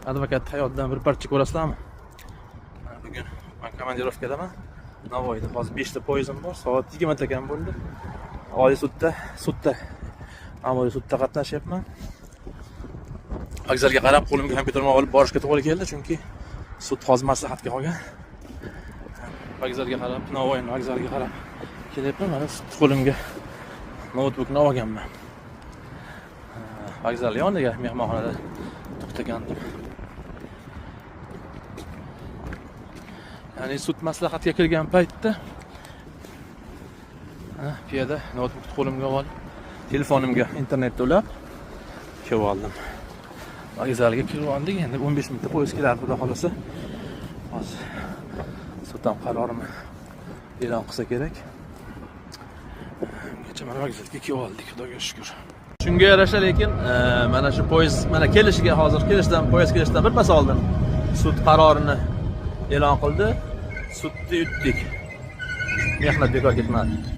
advokat hayotdan bir parcha ko'rasizlarmi? Bugun men komandirovkadaman. Navoiyda hozir 5 ta poyezdim bor. Soat 20 ta kam bo'ldi. Oliy sudda Ma'muriy sudda qatnashyapman. Vokzalga qarab qo'limga kompyuterni olib borishga to'g'ri keldi, chunki sud hozir maslahatga qolgan. Vokzalga qarab, Navoiy vokzaliga qarab kelyapman. Mana qo'limga notebookni olganman. Vokzal yoniga mehmonxonada to'xtagandim. Ya'ni sud maslahatga kirgan paytda piyoda notebookni qo'limga olib, telefonimga internetda ulab kelib oldim. Vokzalga kirib oldik. Endi 15 minutda poyezd keladi, xudo xolasa. Hozir sud ham qarorini e'lon qilsa kerak. Kecha mana vokzalga kelib oldik, xudoga shukr. Shunga yarasha lekin mana shu poyezd mana kelishdan poyezd kelishidan bir pas oldin sud qarorini e'lon qildi. Sudni yutdik. Mehnat bekor ketmadi.